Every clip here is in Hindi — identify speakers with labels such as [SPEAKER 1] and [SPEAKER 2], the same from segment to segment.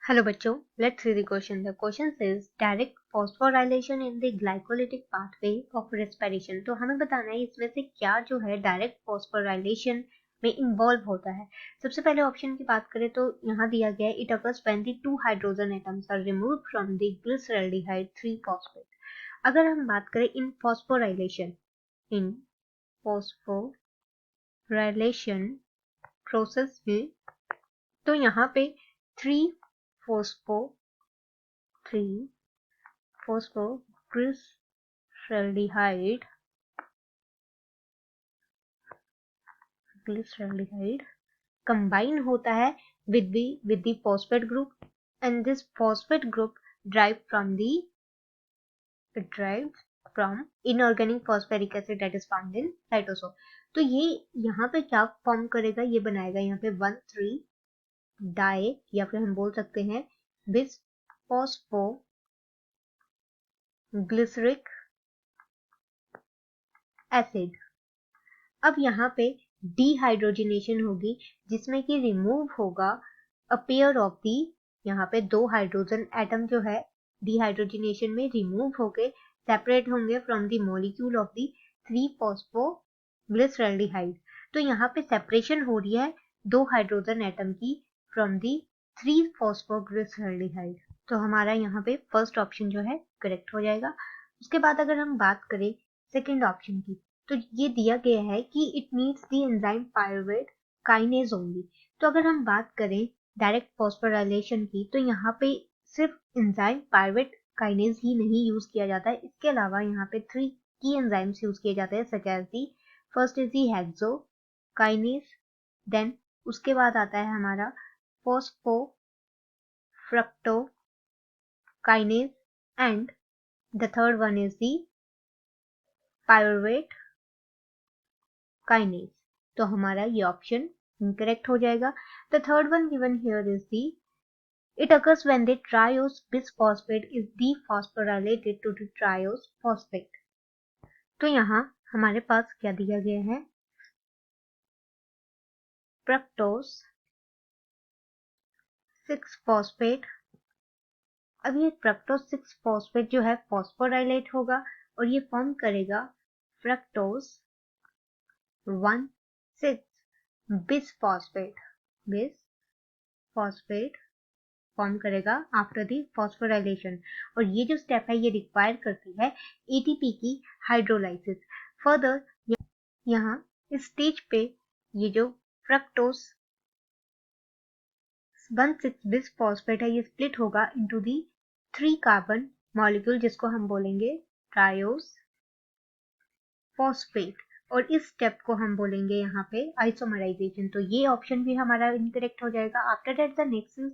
[SPEAKER 1] हेलो बच्चों, let's see the question. The question says direct phosphorylation in the glycolytic pathway of respiration. तो हमें बताना है इसमें से क्या जो है डायरेक्ट फॉस्फोराइलेशन में इन्वॉल्व होता है. सबसे पहले ऑप्शन की बात करें तो यहाँ दिया गया है it occurs when the 2 hydrogen atoms are removed from the glyceraldehyde 3 phosphate. अगर हम बात करें इन फॉस्फोराइलेशन प्रोसेस में, तो यहाँ पे 3 phosphoglyceraldehyde combine होता है with the phosphate group, and this phosphate group derived from inorganic phosphoric acid that is found in cytosol. तो ये यहाँ पे क्या फॉर्म करेगा, ये बनाएगा यहाँ पे 1,3 डाई, या फिर हम बोल सकते हैं बिस फॉस्फोग्लिसरिक एसिड. अब यहाँ पे डिहाइड्रोजनेशन होगी जिसमें कि रिमूव होगा अ पेयर ऑफ दी, यहाँ पे 2 हाइड्रोजन एटम जो है डिहाइड्रोजनेशन में रिमूव होके सेपरेट होंगे from the molecule of the 3 फॉस्फोग्लिसरॉल्डिहाइड. तो यहाँ पे सेपरेशन हो रही है 2 हाइड्रोजन एटम की फ्रॉम दी 3 फॉस्फोग्लिसरॉल्डिहाइड. तो हमारा यहाँ पे फर्स्ट ऑप्शन जो है करेक्ट हो जाएगा. उसके बाद अगर हम बात करें सेकेंड ऑप्शन की, तो ये दिया गया है कि it needs the enzyme pyruvate kinase only. तो अगर हम बात करें डायरेक्ट फॉस्फोराइलेशन की, तो यहाँ पे सिर्फ एंजाइम पायरुवेट काइनेज ही नहीं यूज किया जाता है, इसके अलावा यहाँ पे 3 की एंजाइम्स यूज किए जाते हैं, such as the first is the hexokinase, then उसके बाद आता है हमारा phosphofructokinase, and the third one is the pyruvate kinase. तो हमारा ये ऑप्शन इनकरेक्ट हो जाएगा. The third one given here is the it occurs when the triose bisphosphate is dephosphorylated to the triose phosphate. तो यहाँ हमारे पास क्या दिया गया है, फ्रक्टोज 6 फॉस्फेट. अब ये फ्रक्टोज 6 फॉस्फेट जो है फॉस्फोराइलेट होगा और ये फॉर्म करेगा फ्रक्टोज 1,6 बिसफॉस्फेट फॉर्म करेगा आफ्टर दी फॉस्फोराइलेशन. और ये जो स्टेप है ये रिक्वायर करती है एटीपी की हाइड्रोलाइसिस. फर्दर यहाँ इस स्टेज पे ये जो फ्रक्टोज 1,6 बिसफॉस्फेट है ये स्प्लिट होगा इनटू दी 3 कार्बन मॉलिक्यूल जिसको हम बोलेंगे ट्रायोस फॉस्फेट, और इस स्टेप को हम बोलेंगे यहाँ पे आइसोमराइजेशन. तो ये ऑप्शन भी हमारा इनकरेक्ट हो जाएगा. After that the next is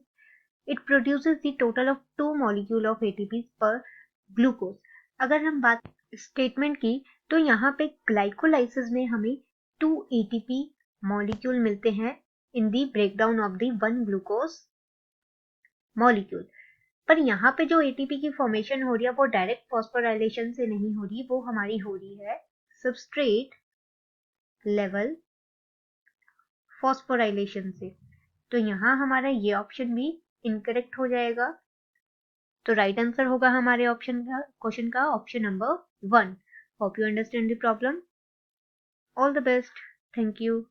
[SPEAKER 1] it produces the total of 2 molecule of ATP पर ग्लूकोज. अगर हम बात स्टेटमेंट की, तो यहाँ पे ग्लाइकोलाइसिस में हमें 2 एटीपी मॉलिक्यूल मिलते हैं in the breakdown of the 1 glucose molecule. पर यहाँ पे जो एटीपी की फॉर्मेशन हो रही है वो डायरेक्ट फॉस्फोराइलेशन से नहीं हो रही, वो हमारी हो रही है सबस्ट्रेट लेवल फॉस्फोराइलेशन से. तो यहाँ हमारा ये ऑप्शन भी इनकरेक्ट हो जाएगा. तो राइट आंसर होगा हमारे ऑप्शन का क्वेश्चन का option number 1. Hope you understand the problem. All the best. Thank you.